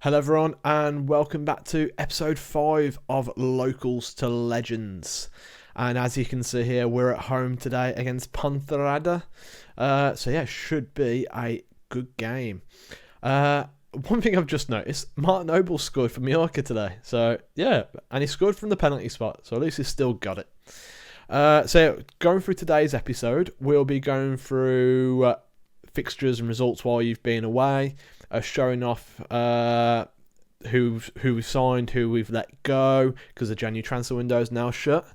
Hello everyone and welcome back to episode 5 of Locals to Legends. And as you can see here, we're at home today against Ponferrade. Should be a good game. One thing I've just noticed, Martin Noble scored for Mallorca today. So yeah, and he scored from the penalty spot, so at least he's still got it. Going through today's episode, we'll be going through fixtures and results while you've been away, showing off who we've signed, who we've let go, because the January transfer window is now shut.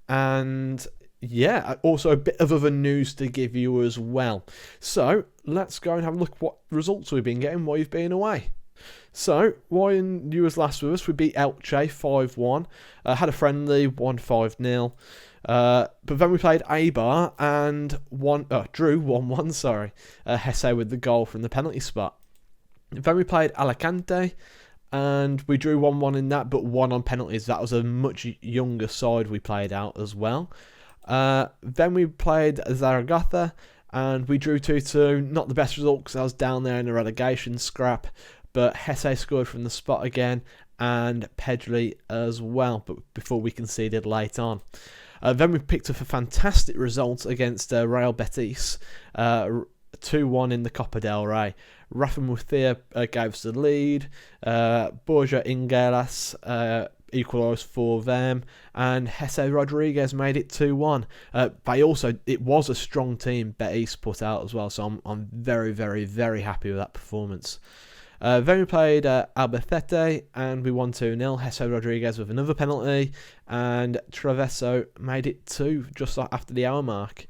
And yeah, also a bit of other news to give you as well. So let's go and have a look at what results we've been getting while you've been away. So, while you was last with us, we beat Elche 5-1, had a friendly 1-5-0, but then we played Eibar and drew 1-1, Hesse with the goal from the penalty spot. Then we played Alicante, and we drew 1-1 in that, but won on penalties. That was a much younger side we played out as well. Then we played Zaragoza, and we drew 2-2. Not the best result because I was down there in a relegation scrap, but Hesse scored from the spot again, and Pedri as well, but before we conceded late on. Then we picked up a fantastic result against Real Betis, 2-1 in the Copa del Rey. Rafa Murcia gave us the lead, Borja Ingelas equalised for them, and Jesse Rodriguez made it 2-1. It was a strong team Betis put out as well, so I'm very, very, very happy with that performance. Then we played Albacete and we won 2-0. Jesse Rodriguez with another penalty, and Travesso made it 2 just after the hour mark.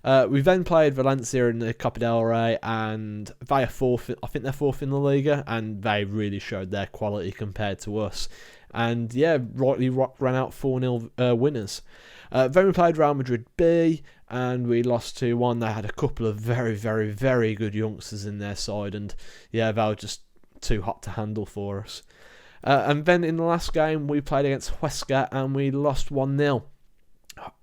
We then played Valencia in the Copa del Rey, and they are fourth. I think they're fourth in the Liga, and they really showed their quality compared to us. And yeah, rightly ran out 4-0 winners. Then we played Real Madrid B, and we lost 2-1. They had a couple of very, very, very good youngsters in their side, and yeah, they were just too hot to handle for us. And then in the last game, we played against Huesca, and we lost 1-0.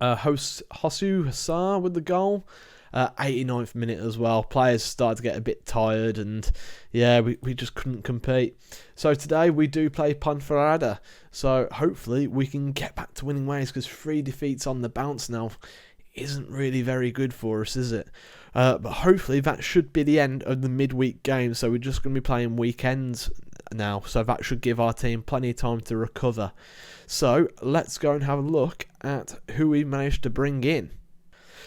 Josu Hassar with the goal, 89th minute as well. Players started to get a bit tired, and yeah, we just couldn't compete. So today we do play Ponferrade, so hopefully we can get back to winning ways, because 3 defeats on the bounce now isn't really very good for us, is it? But hopefully that should be the end of the midweek game, so we're just going to be playing weekends now, so that should give our team plenty of time to recover. So let's go and have a look at who we managed to bring in.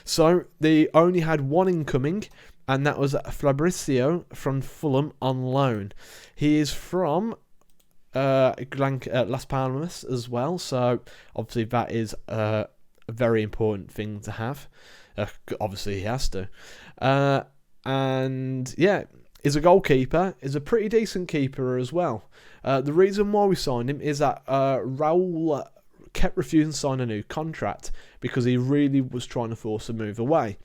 So they only had one incoming, and that was Fabricio from Fulham on loan. He is from Las Palmas as well, so obviously that is a very important thing to have. Obviously he has to. And yeah, is a goalkeeper, is a pretty decent keeper as well. The reason why we signed him is that Raul kept refusing to sign a new contract because he really was trying to force a move away.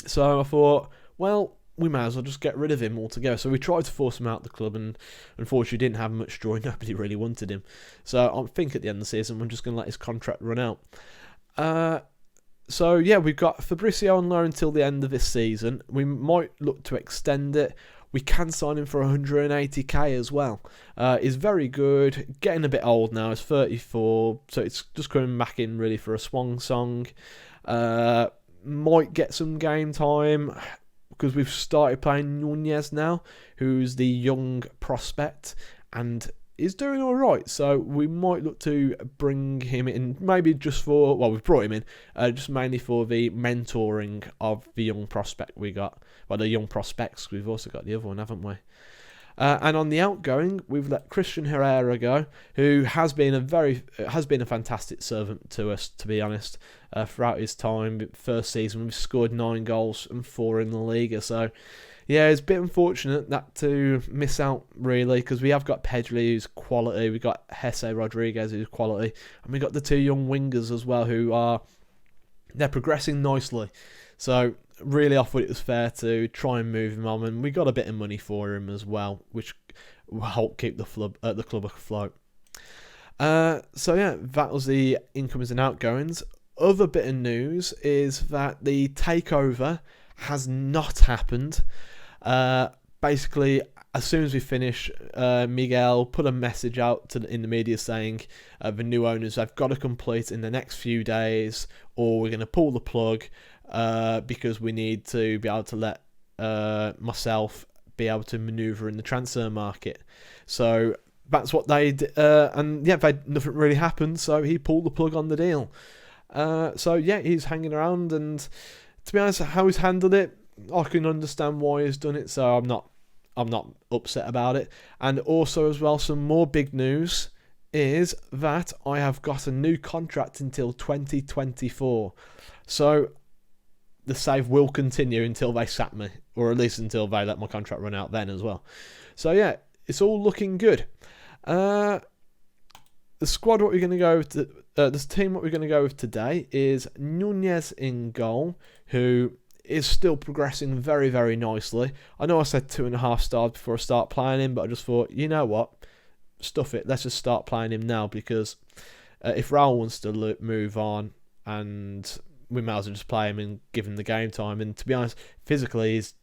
So I thought, well, we may as well just get rid of him altogether. So we tried to force him out of the club, and unfortunately didn't have much joy. Nobody really wanted him. So I think at the end of the season we're just going to let his contract run out. So yeah, we've got Fabricio on loan until the end of this season. We might look to extend it. We can sign him for 180k as well. He's very good, getting a bit old now. He's 34, so it's just coming back in really for a swan song. Might get some game time, because we've started playing Nunez now, who's the young prospect, and is doing all right. So we might look to bring him in, maybe just for, well, we've brought him in, just mainly for the mentoring of the young prospect we got. Well, the young prospects, we've also got the other one, haven't we? And on the outgoing, we've let Christian Herrera go, who has been a fantastic servant to us, to be honest. Throughout his time, first season, we've scored 9 goals and 4 in the Liga. So yeah, it's a bit unfortunate that to miss out, really, because we have got Pedri, who's quality, we've got Jesse Rodriguez, who's quality, and we've got the 2 young wingers as well, they're progressing nicely. So really, I thought it was fair to try and move him on, and we got a bit of money for him as well, which will help keep the club afloat. So yeah, that was the incomings and outgoings. Other bit of news is that the takeover has not happened. Basically, as soon as we finish, Miguel put a message out in the media saying the new owners have got to complete in the next few days, or we're going to pull the plug because we need to be able to let myself be able to manoeuvre in the transfer market. So that's what they did, and yeah, nothing really happened, so he pulled the plug on the deal. So yeah, he's hanging around, and to be honest, how he's handled it, I can understand why he's done it, so I'm not upset about it. And also as well, some more big news is that I have got a new contract until 2024. So the save will continue until they sack me, or at least until they let my contract run out then as well. So yeah, it's all looking good. The squad, what we're going to go with, this team, what we're going to go with today is Nunez in goal, who is still progressing very, very nicely. I know I said 2.5 stars before I start playing him, but I just thought, you know what, stuff it, let's just start playing him now, because if Raul wants to move on, and we might as well just play him and give him the game time. And to be honest, physically he's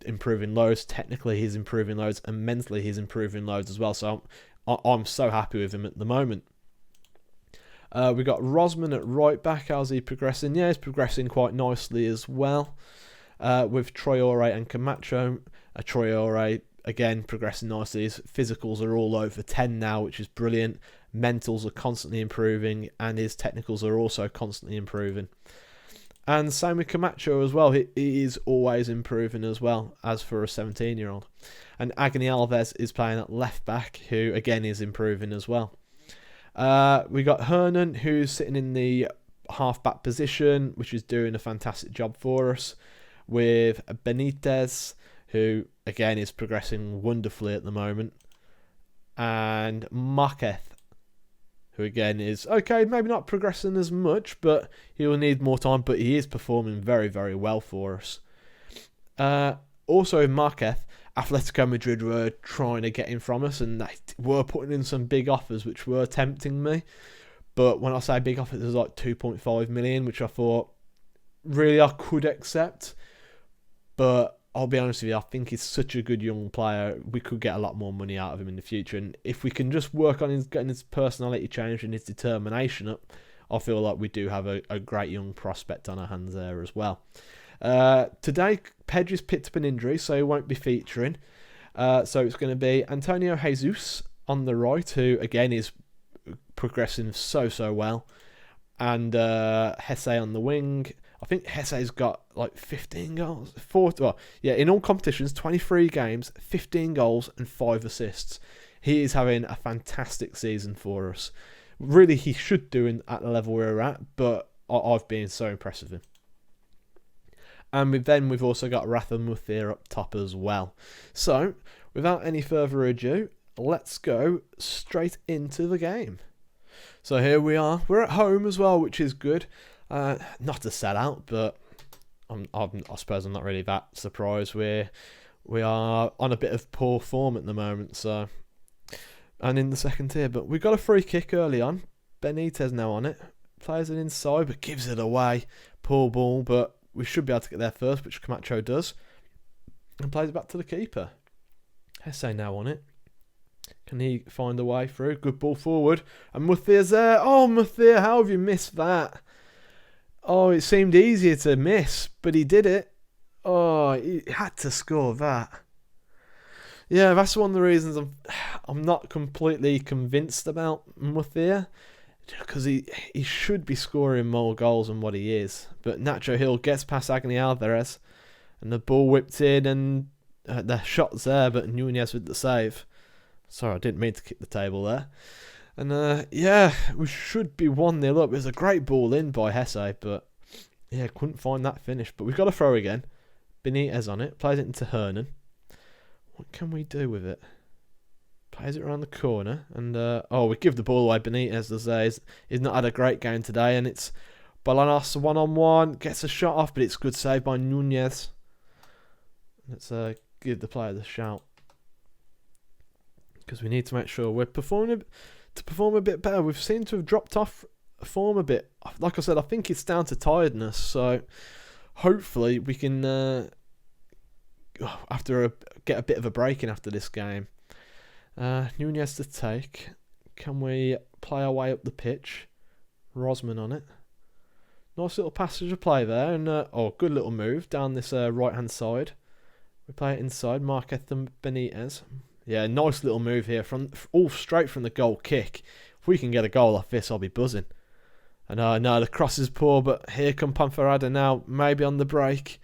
improving loads, technically he's improving loads, and mentally he's improving loads as well. So I'm so happy with him at the moment. We got Rosman at right back. How's he progressing? Yeah, he's progressing quite nicely as well. With Traore and Camacho. Traore, again, progressing nicely. His physicals are all over 10 now, which is brilliant. Mentals are constantly improving, and his technicals are also constantly improving. And same with Camacho as well. He is always improving as well, as for a 17-year-old. And Agni Alves is playing at left back, who again is improving as well. We got Hernan, who's sitting in the half-back position, which is doing a fantastic job for us. With Benitez, who again is progressing wonderfully at the moment. And Marquez, who again is okay, maybe not progressing as much, but he will need more time, but he is performing very, very well for us. Also in Marquez, Atletico Madrid were trying to get him from us, and they were putting in some big offers which were tempting me. But when I say big offers, it was like 2.5 million, which I thought really I could accept. But I'll be honest with you, I think he's such a good young player. We could get a lot more money out of him in the future. And if we can just work on getting his personality changed and his determination up, I feel like we do have a great young prospect on our hands there as well. Today, Pedri's picked up an injury, so he won't be featuring. So it's going to be Antonio Jesus on the right, who again is progressing so well. And Hesse on the wing. I think Hesse's got like 15 goals. In all competitions, 23 games, 15 goals and 5 assists. He is having a fantastic season for us. Really, he should do at the level we're at, but I've been so impressed with him. And we've also got Rafa Muthir up top as well. So, without any further ado, let's go straight into the game. So here we are. We're at home as well, which is good. Not a sellout, but I suppose I'm not really that surprised. We are on a bit of poor form at the moment, so, and in the second tier. But we got a free kick early on. Benitez now on it. Plays it inside, but gives it away. Poor ball, but we should be able to get there first, which Camacho does. And plays it back to the keeper. Hesse now on it. Can he find a way through? Good ball forward. And Muthir's there. Oh, Muthir, how have you missed that? Oh, it seemed easier to miss, but he did it. Oh, he had to score that. Yeah, that's one of the reasons I'm not completely convinced about Muthir, because he should be scoring more goals than what he is. But Nacho Hill gets past Agni Alvarez, and the ball whipped in, and the shot's there, but Nunez with the save. Sorry, I didn't mean to kick the table there. And we should be 1-0 up. It was a great ball in by Hesse, but yeah, couldn't find that finish. But we've got a throw again. Benitez on it, plays it into Hernan. What can we do with it? Plays it around the corner, and we give the ball away. Benitez does there. He's not had a great game today, and it's Bolanos 1-on-1, gets a shot off, but it's good save by Nunez. Let's give the player the shout, because we need to make sure we're performing a bit better. We've seemed to have dropped off form a bit. Like I said, I think it's down to tiredness. So hopefully we can get a bit of a break in after this game. Nunez to take. Can we play our way up the pitch? Rosman on it. Nice little passage of play there, and good little move down this right hand side. We play it inside. Marquez and Benitez. Yeah, nice little move here all straight from the goal kick. If we can get a goal off this, I'll be buzzing. And no, the cross is poor, but here come Ponferrade now, maybe on the break.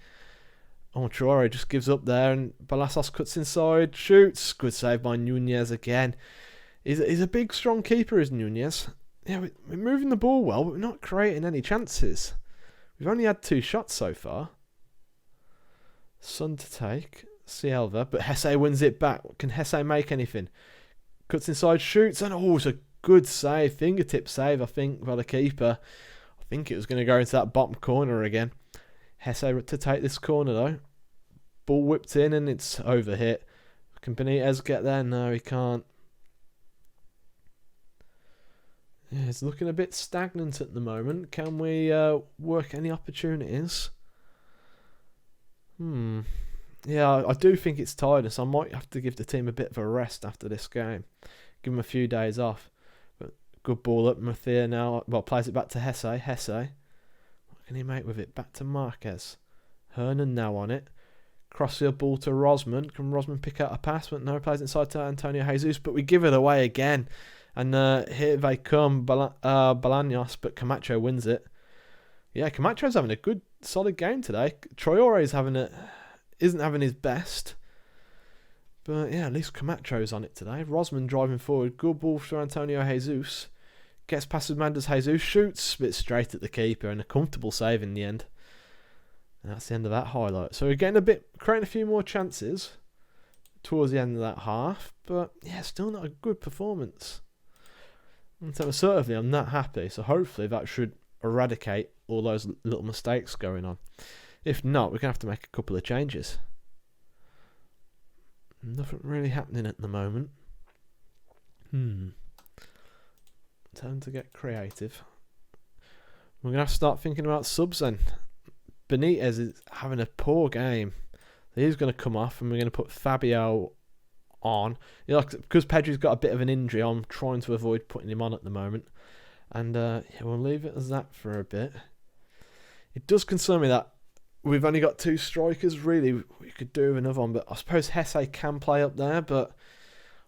Oh, Traore just gives up there, and Balassos cuts inside, shoots. Good save by Nunez again. He's a big, strong keeper, is Nunez. Yeah, we're moving the ball well, but we're not creating any chances. We've only had 2 shots so far. Son to take. Cielva, but Hesse wins it back. Can Hesse make anything? Cuts inside, shoots, and it's a good save. Fingertip save, I think, by the keeper. I think it was going to go into that bottom corner again. Hesse to take this corner, though. Ball whipped in, and it's overhit. Can Benitez get there? No, he can't. Yeah, it's looking a bit stagnant at the moment. Can we work any opportunities? Yeah, I do think it's tiredness. I might have to give the team a bit of a rest after this game. Give them a few days off. But good ball up. Mathia now. Well, plays it back to Hesse. Hesse. What can he make with it? Back to Marquez. Hernan now on it. Cross the ball to Rosman. Can Rosman pick out a pass? But no, plays inside to Antonio Jesus. But we give it away again. And here they come. Bolaños. But Camacho wins it. Yeah, Camacho's having a good, solid game today. Traore's isn't having his best. But yeah, at least Camacho's on it today. Rosman driving forward. Good ball for Antonio Jesus. Gets past Mendes Jesus. Shoots a bit straight at the keeper. And a comfortable save in the end. And that's the end of that highlight. So we're creating a few more chances towards the end of that half. But yeah, still not a good performance. And so certainly I'm not happy. So hopefully that should eradicate all those little mistakes going on. If not, we're going to have to make a couple of changes. Nothing really happening at the moment. Time to get creative. We're going to have to start thinking about subs then. Benitez is having a poor game. He's going to come off and we're going to put Fabio on. Because Pedri's got a bit of an injury, I'm trying to avoid putting him on at the moment. And we'll leave it as that for a bit. It does concern me that we've only got 2 strikers. Really, we could do another one. But I suppose Hesse can play up there. But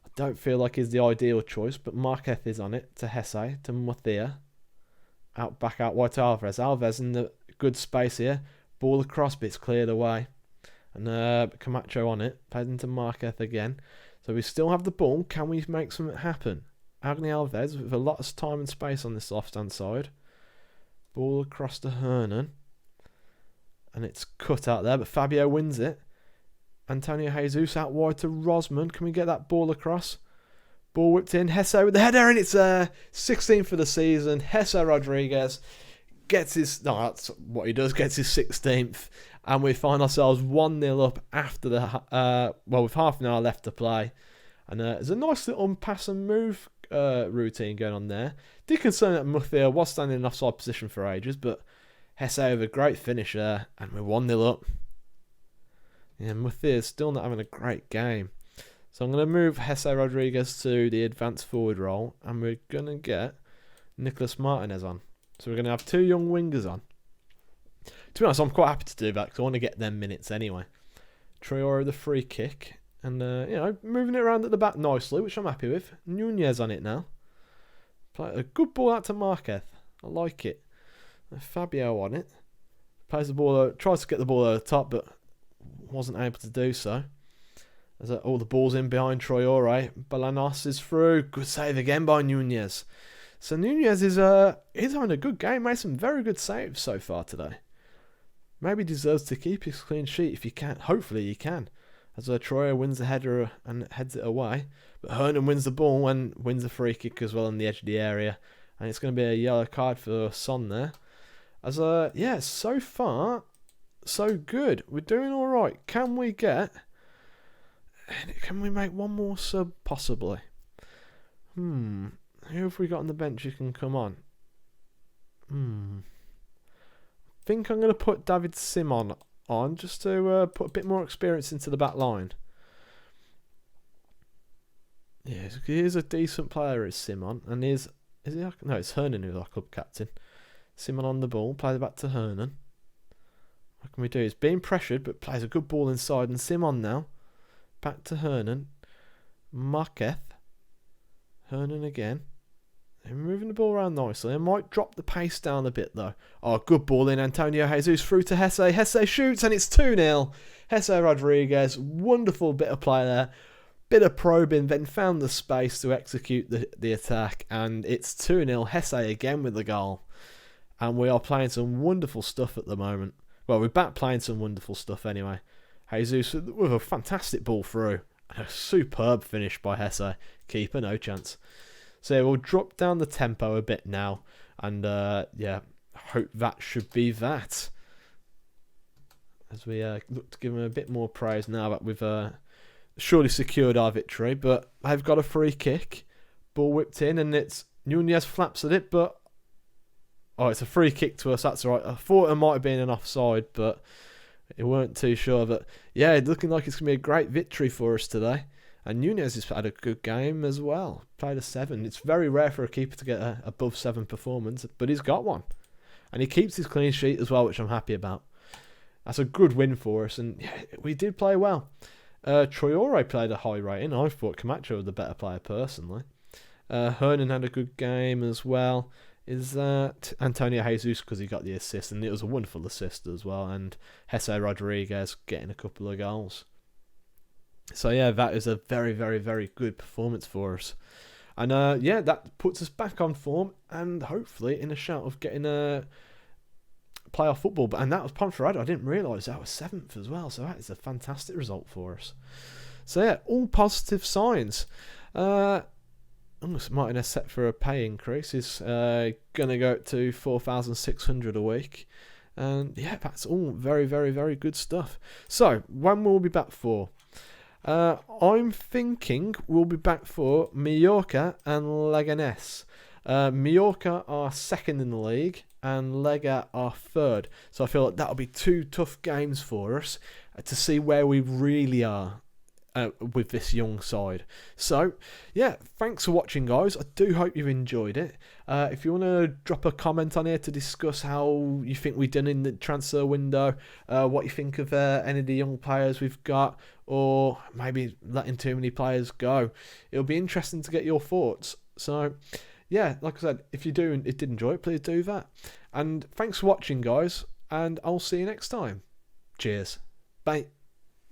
I don't feel like he's the ideal choice. But Marquez is on it to Hesse, to Mathia. Back out wide to Alves. Alves in the good space here. Ball across, but it's cleared away. And Camacho on it. Plays into Marquez again. So we still have the ball. Can we make something happen? Agni Alves with a lot of time and space on this left-hand side. Ball across to Hernan. And it's cut out there, but Fabio wins it. Antonio Jesus out wide to Rosman. Can we get that ball across? Ball whipped in. Hesse with the header, and it's 16th for the season. Hesse Rodriguez gets his... No, that's what he does. Gets his 16th. And we find ourselves 1-0 up after with half an hour left to play. And there's a nice little pass and move routine going on there. Did concern that Mathia was standing in offside position for ages, but Hesse with a great finish there, and we're 1-0 up. Yeah, Mathia's still not having a great game. So I'm going to move Hesse Rodriguez to the advanced forward role, and we're going to get Nicolas Martinez on. So we're going to have 2 young wingers on. To be honest, I'm quite happy to do that, because I want to get them minutes anyway. Traore the free kick, and moving it around at the back nicely, which I'm happy with. Nunez on it now. Play a good ball out to Marquez. I like it. Fabio on it. Plays the ball, tries to get the ball over the top, but wasn't able to do so. As all the balls in behind Traore. Bolaños is through. Good save again by Nunez. So Nunez is having a good game. Made some very good saves so far today. Maybe deserves to keep his clean sheet if he can. Hopefully he can. As Traore wins the header and heads it away. But Hernan wins the ball and wins a free kick as well on the edge of the area. And it's going to be a yellow card for Son there. As so far, so good. We're doing all right. Can we make one more sub possibly? Who have we got on the bench who can come on? I think I'm going to put David Simon on just to put a bit more experience into the back line. Yeah, he's a decent player, is Simon. And is he? No, it's Hernan who's our club captain. Simon on the ball, plays it back to Hernan. What can we do? He's being pressured, but plays a good ball inside. And Simon now. Back to Hernan. Marquez. Hernan again. They're moving the ball around nicely. I might drop the pace down a bit, though. Oh, good ball in. Antonio Jesus through to Hesse. Hesse shoots, and it's 2-0. Hesse Rodriguez. Wonderful bit of play there. Bit of probing, then found the space to execute the attack. And it's 2-0. Hesse again with the goal. And we are playing some wonderful stuff at the moment. Well, we're back playing some wonderful stuff anyway. Jesus with a fantastic ball through. And a superb finish by Hesse. Keeper, no chance. So yeah, we'll drop down the tempo a bit now. And yeah, hope that should be that. As we look to give them a bit more praise now that we've surely secured our victory. But they've got a free kick. Ball whipped in, and it's Nunez flaps at it, but oh, it's a free kick to us. That's all right. I thought it might have been an offside, but we weren't too sure. But yeah, looking like it's going to be a great victory for us today. And Nunez has had a good game as well. Played a 7. It's very rare for a keeper to get a above 7 performance, but he's got one. And he keeps his clean sheet as well, which I'm happy about. That's a good win for us. And yeah, we did play well. Traore played a high rating. I thought Camacho was the better player personally. Hernan had a good game as well. Is that Antonio Jesus, because he got the assist, and it was a wonderful assist as well. And Hesse Rodriguez getting a couple of goals. So yeah, that is a very, very, very good performance for us. And yeah, that puts us back on form and hopefully in a shout of getting a playoff football. And that was Ponferrade. I didn't realise that was 7th as well. So that is a fantastic result for us. So yeah, all positive signs. Martin is set for a pay increase. He's going to go up to 4,600 a week. And yeah, that's all very, very, very good stuff. So, when will we be back for? I'm thinking we'll be back for Mallorca and Leganés. Mallorca are second in the league and Lega are third. So I feel like that'll be 2 tough games for us to see where we really are with this young side. So, yeah, thanks for watching, guys. I do hope you've enjoyed it. If you want to drop a comment on here to discuss how you think we've done in the transfer window, what you think of any of the young players we've got, or maybe letting too many players go, it'll be interesting to get your thoughts. So, yeah, like I said, if you did enjoy it, please do that. And thanks for watching, guys, and I'll see you next time. Cheers. Bye.